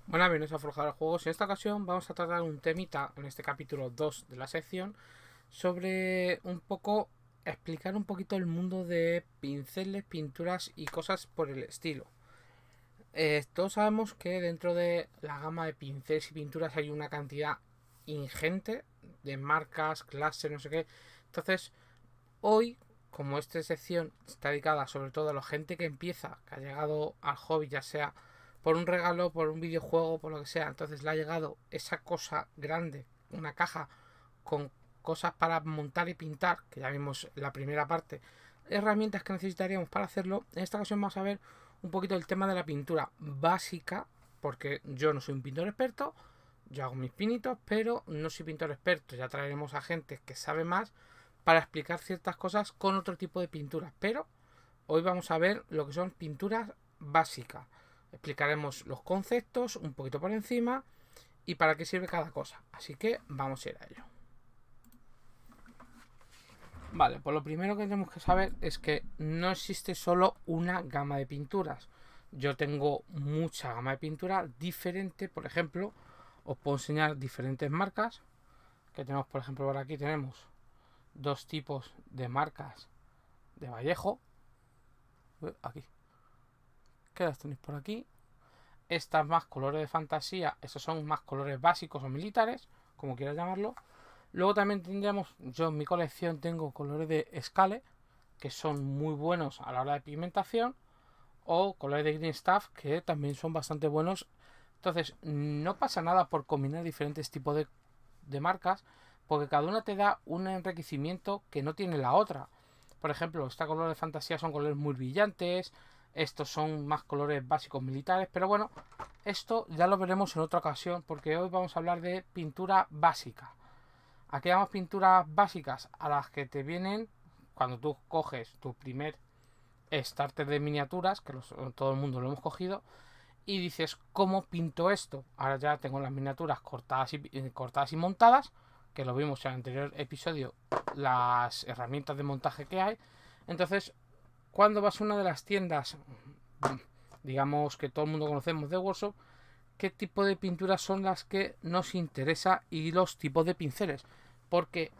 Buenas, bienvenidos a Forjar Juegos. En esta ocasión vamos a tratar un temita en este capítulo 2 de la sección sobre un poco explicar un poquito el mundo de pinceles, pinturas y cosas por el estilo. Todos sabemos que dentro de la gama de pinceles y pinturas hay una cantidad ingente de marcas, clases, no sé qué. Entonces, hoy, como esta sección está dedicada sobre todo a la gente que empieza, que ha llegado al hobby, ya sea por un regalo, por un videojuego, por lo que sea, entonces le ha llegado esa cosa grande, una caja con cosas para montar y pintar, que ya vimos en la primera parte, herramientas que necesitaríamos para hacerlo. En esta ocasión vamos a ver un poquito el tema de la pintura básica, porque yo no soy un pintor experto, yo hago mis pinitos, pero no soy pintor experto. Ya traeremos a gente que sabe más para explicar ciertas cosas con otro tipo de pinturas. Pero hoy vamos a ver lo que son pinturas básicas. Explicaremos los conceptos un poquito por encima y para qué sirve cada cosa. Así que vamos a ir a ello. Vale, pues lo primero que tenemos que saber es que no existe solo una gama de pinturas. Yo tengo mucha gama de pintura diferente. Por ejemplo, os puedo enseñar diferentes marcas. Que tenemos, por ejemplo, por aquí tenemos dos tipos de marcas de Vallejo. Aquí. ¿Qué las tenéis por aquí? Estas más colores de fantasía. Estos son más colores básicos o militares, como quieras llamarlo. Luego también tendríamos, yo en mi colección tengo colores de Scale, que son muy buenos a la hora de pigmentación, o colores de Green Stuff, que también son bastante buenos. Entonces, no pasa nada por combinar diferentes tipos de marcas, porque cada una te da un enriquecimiento que no tiene la otra. Por ejemplo, esta color de fantasía son colores muy brillantes, estos son más colores básicos militares, pero bueno, esto ya lo veremos en otra ocasión, porque hoy vamos a hablar de pintura básica. Aquí damos pinturas básicas a las que te vienen cuando tú coges tu primer starter de miniaturas, que todo el mundo lo hemos cogido, y dices, ¿cómo pinto esto? Ahora ya tengo las miniaturas cortadas y montadas, que lo vimos en el anterior episodio, las herramientas de montaje que hay. Entonces, cuando vas a una de las tiendas, digamos que todo el mundo conocemos de Workshop, ¿qué tipo de pinturas son las que nos interesa y los tipos de pinceles? Porque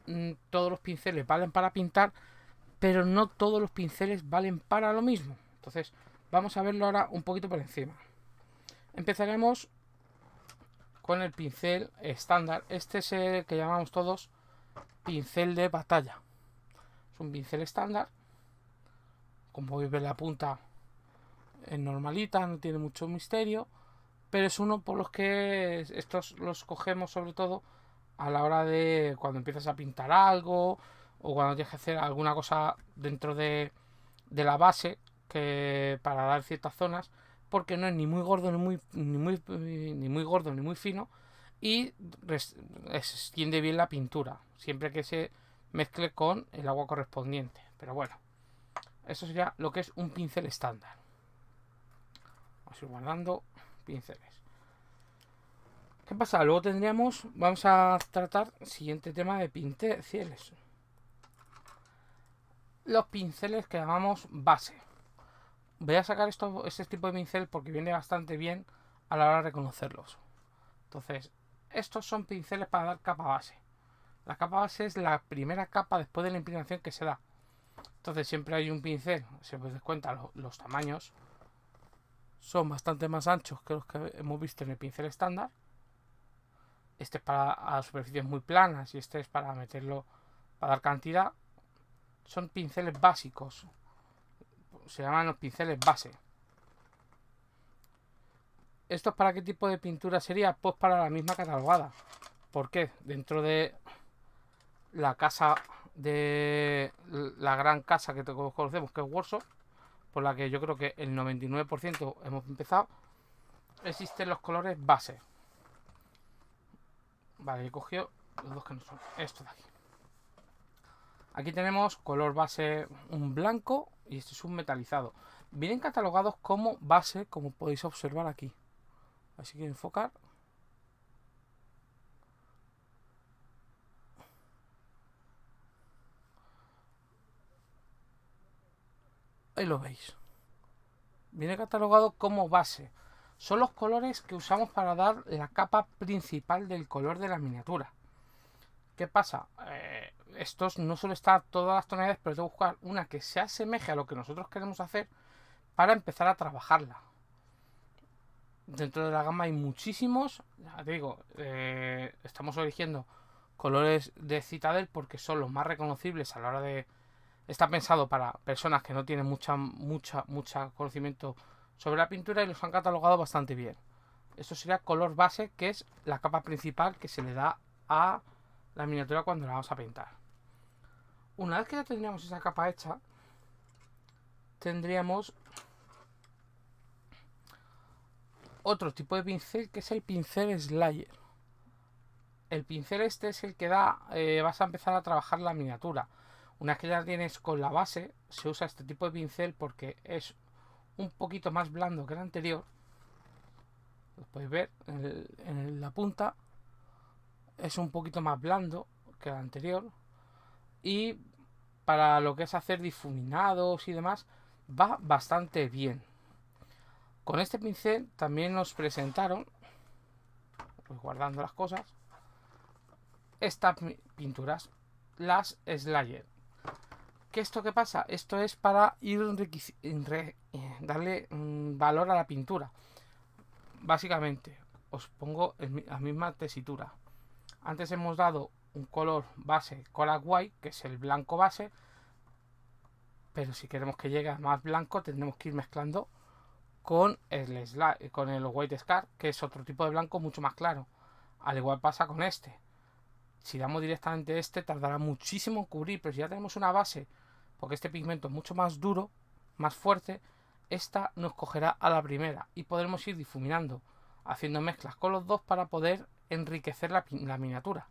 todos los pinceles valen para pintar, pero no todos los pinceles valen para lo mismo. Entonces, vamos a verlo ahora un poquito por encima. Empezaremos con el pincel estándar. Este es el que llamamos todos pincel de batalla. Es un pincel estándar. Como podéis ver, la punta es normalita, no tiene mucho misterio. Pero es uno por los que estos los cogemos sobre todo a la hora de cuando empiezas a pintar algo o cuando tienes que hacer alguna cosa dentro de la base que para dar ciertas zonas, porque no es ni muy gordo ni muy gordo ni muy fino y extiende bien la pintura siempre que se mezcle con el agua correspondiente. Pero bueno, eso sería lo que es un pincel estándar. Vamos a ir guardando pinceles. ¿Qué pasa? Luego vamos a tratar el siguiente tema de pinceles. Los pinceles que llamamos base. Voy a sacar este tipo de pincel porque viene bastante bien a la hora de reconocerlos. Entonces, estos son pinceles para dar capa base. La capa base es la primera capa después de la inclinación que se da. Entonces siempre hay un pincel, si os das cuenta, los tamaños son bastante más anchos que los que hemos visto en el pincel estándar. Este es para superficies muy planas y este es para meterlo, para dar cantidad. Son pinceles básicos, se llaman los pinceles base. ¿Esto para qué tipo de pintura sería? Pues para la misma catalogada. ¿Por qué? Dentro de la casa de la gran casa que todos conocemos, que es Workshop, por la que yo creo que el 99% hemos empezado, existen los colores base. Vale, he cogido los dos que no son. Estos de aquí. Aquí tenemos color base un blanco y este es un metalizado. Vienen catalogados como base, como podéis observar aquí. Así que enfocar. Ahí lo veis. Viene catalogado como base. son los colores que usamos para dar la capa principal del color de la miniatura. ¿Qué pasa? Estos no suelen estar todas las tonalidades, pero tengo que buscar una que se asemeje a lo que nosotros queremos hacer para empezar a trabajarla. Dentro de la gama hay muchísimos, ya te digo, estamos eligiendo colores de Citadel porque son los más reconocibles a la hora de... Está pensado para personas que no tienen mucha conocimiento sobre la pintura y los han catalogado bastante bien. Esto sería color base, que es la capa principal que se le da a la miniatura cuando la vamos a pintar. Una vez que ya tendríamos esa capa hecha, tendríamos otro tipo de pincel, que es el pincel Slayer. El pincel este es el que vas a empezar a trabajar la miniatura. Una vez que ya tienes con la base, se usa este tipo de pincel porque es un poquito más blando que el anterior. Lo podéis ver en la punta. Es un poquito más blando que el anterior. Y para lo que es hacer difuminados y demás, va bastante bien. Con este pincel también nos presentaron, pues guardando las cosas, estas pinturas, las Slayer. ¿Qué esto qué pasa? Esto es para ir darle valor a la pintura. Básicamente, os pongo la misma tesitura. Antes hemos dado un color base Coral White, que es el blanco base, pero si queremos que llegue a más blanco tendremos que ir mezclando con el White Scar, que es otro tipo de blanco mucho más claro. Al igual pasa con este. Si damos directamente este, tardará muchísimo en cubrir, pero si ya tenemos una base, porque este pigmento es mucho más duro, más fuerte, esta nos cogerá a la primera y podremos ir difuminando, haciendo mezclas con los dos para poder enriquecer la miniatura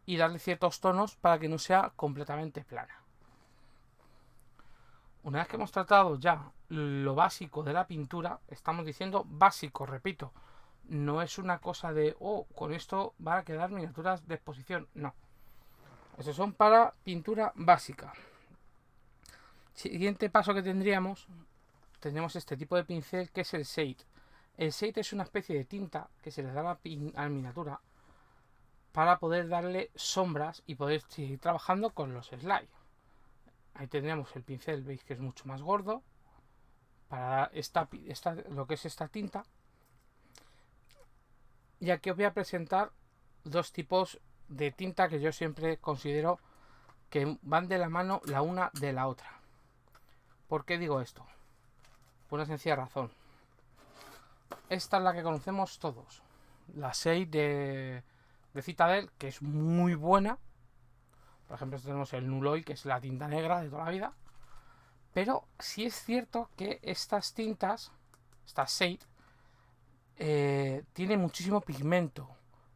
y darle ciertos tonos para que no sea completamente plana. Una vez que hemos tratado ya lo básico de la pintura, estamos diciendo básico, repito, no es una cosa de, con esto van a quedar miniaturas de exposición, no. Estos son para pintura básica. Siguiente paso que tendríamos este tipo de pincel, que es el Shade. El Shade es una especie de tinta que se le da a la miniatura para poder darle sombras y poder seguir trabajando con los slides. Ahí tendríamos el pincel, veis que es mucho más gordo para lo que es esta tinta. Y aquí os voy a presentar dos tipos de tinta que yo siempre considero que van de la mano la una de la otra. ¿Por qué digo esto? Por una sencilla razón. Esta es la que conocemos todos, la 6 de Citadel, que es muy buena. Por ejemplo, tenemos el Null, que es la tinta negra de toda la vida. Pero sí es cierto que estas tintas, estas Shade, tiene muchísimo pigmento.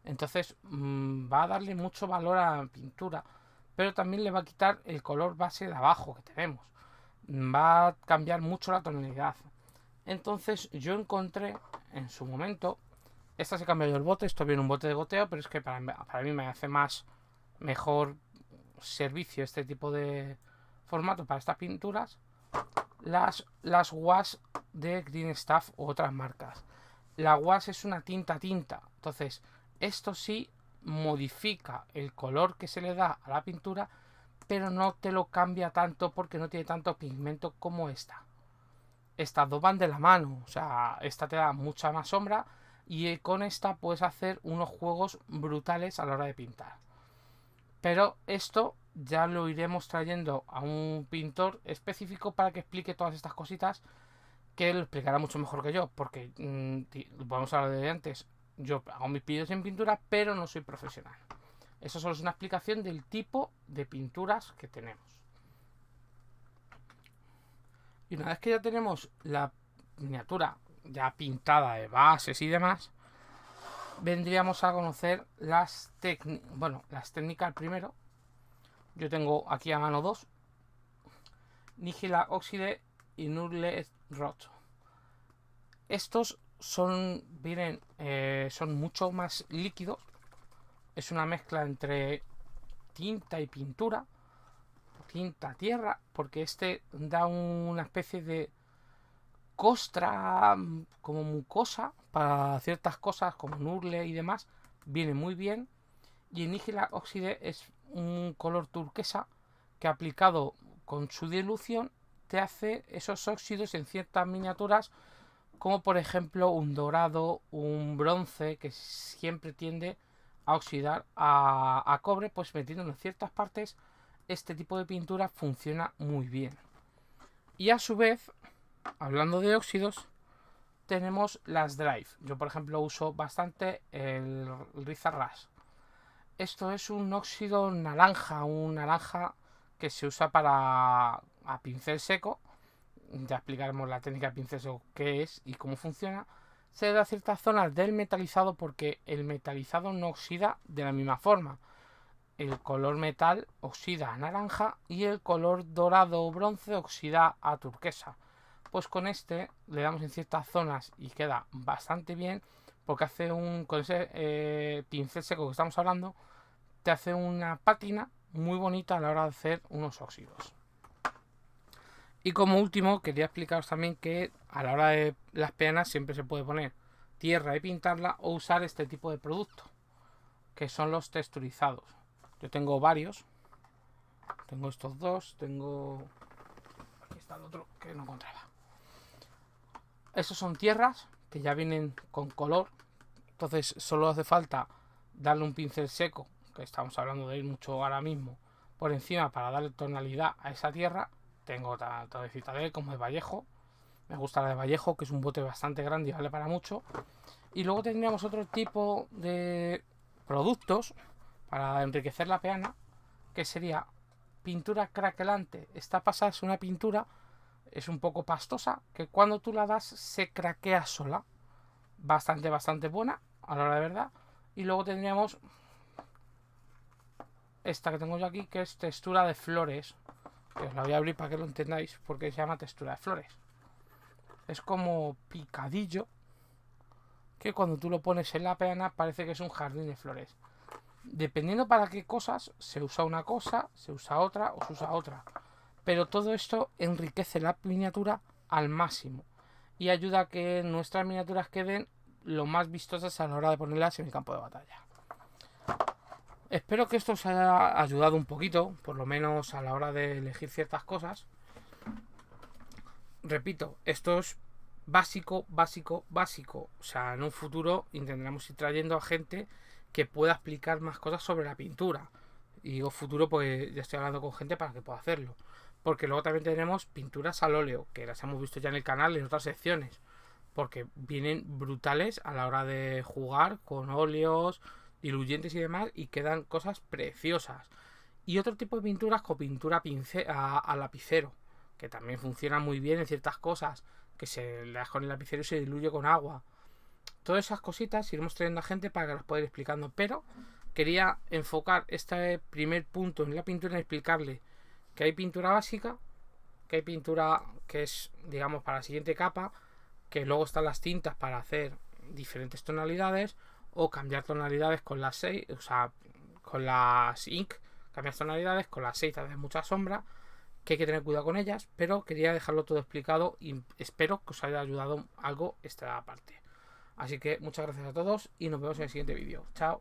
Entonces va a darle mucho valor a la pintura. Pero también le va a quitar el color base de abajo que tenemos. Va a cambiar mucho la tonalidad. Entonces yo encontré en su momento... Esta se cambió el bote, esto viene un bote de goteo, pero es que para mí me hace mejor servicio este tipo de formato para estas pinturas. Las wash de Green Stuff u otras marcas. La wash es una tinta, entonces esto sí modifica el color que se le da a la pintura, pero no te lo cambia tanto porque no tiene tanto pigmento como esta. Estas dos van de la mano, o sea, esta te da mucha más sombra y con esta puedes hacer unos juegos brutales a la hora de pintar. Pero esto ya lo iremos trayendo a un pintor específico para que explique todas estas cositas, que lo explicará mucho mejor que yo, porque vamos a hablar de antes, yo hago mis vídeos en pintura, pero no soy profesional. Eso solo es una explicación del tipo de pinturas que tenemos. Y una vez que ya tenemos la miniatura ya pintada de bases y demás, vendríamos a conocer las técnicas primero. Yo tengo aquí a mano dos: Nihila Oxide y Null Rot. Estos son mucho más líquidos. Es una mezcla entre tinta y pintura, tinta tierra, porque este da una especie de costra como mucosa para ciertas cosas como Nurgle y demás, viene muy bien. Y el Nihil Oxide es un color turquesa que aplicado con su dilución te hace esos óxidos en ciertas miniaturas, como por ejemplo un dorado, un bronce, que siempre tiende a oxidar a cobre, pues metiendo en ciertas partes este tipo de pintura funciona muy bien. Y a su vez, hablando de óxidos, tenemos las Drive. Yo por ejemplo uso bastante el Rizar Rush. Esto es un óxido naranja, un naranja que se usa para a pincel seco. Ya explicaremos la técnica de pincel seco, qué es y cómo funciona. Se da a ciertas zonas del metalizado porque el metalizado no oxida de la misma forma. El color metal oxida a naranja y el color dorado o bronce oxida a turquesa. Pues con este le damos en ciertas zonas y queda bastante bien porque hace con ese pincel seco que estamos hablando, te hace una pátina muy bonita a la hora de hacer unos óxidos. Y como último, quería explicaros también que a la hora de las peanas siempre se puede poner tierra y pintarla o usar este tipo de producto, que son los texturizados. Yo tengo varios. Tengo estos dos, tengo... Aquí está el otro que no encontraba. Estos son tierras que ya vienen con color. Entonces solo hace falta darle un pincel seco, que estamos hablando de él mucho ahora mismo, por encima para darle tonalidad a esa tierra. Tengo tanto de Citadel como de Vallejo. Me gusta la de Vallejo, que es un bote bastante grande y vale para mucho. Y luego tendríamos otro tipo de productos para enriquecer la peana, que sería pintura craquelante. Esta pasada es una pintura, es un poco pastosa, que cuando tú la das se craquea sola. Bastante buena a la hora de verdad. Y luego tendríamos esta que tengo yo aquí, que es textura de flores, que os la voy a abrir para que lo entendáis, porque se llama textura de flores. Es como picadillo, que cuando tú lo pones en la peana parece que es un jardín de flores. Dependiendo para qué cosas, se usa una cosa, se usa otra o se usa otra. Pero todo esto enriquece la miniatura al máximo y ayuda a que nuestras miniaturas queden lo más vistosas a la hora de ponerlas en el campo de batalla. Espero que esto os haya ayudado un poquito, por lo menos a la hora de elegir ciertas cosas. Repito, esto es básico. O sea, en un futuro intentaremos ir trayendo a gente que pueda explicar más cosas sobre la pintura. Y digo futuro pues ya estoy hablando con gente para que pueda hacerlo. Porque luego también tenemos pinturas al óleo, que las hemos visto ya en el canal en otras secciones. Porque vienen brutales a la hora de jugar con óleos, diluyentes y demás, y quedan cosas preciosas. Y otro tipo de pinturas con pintura a lapicero, que también funciona muy bien en ciertas cosas, que se le das con el lapicero y se diluye con agua. Todas esas cositas iremos trayendo a gente para que las pueda ir explicando, pero quería enfocar este primer punto en la pintura en explicarle que hay pintura básica, que hay pintura que es, digamos, para la siguiente capa, que luego están las tintas para hacer diferentes tonalidades o cambiar tonalidades con las 6, o sea, con las ink, cambias tonalidades, con las 6 haces mucha sombra, que hay que tener cuidado con ellas, pero quería dejarlo todo explicado y espero que os haya ayudado algo esta parte. Así que muchas gracias a todos y nos vemos en el siguiente vídeo. Chao.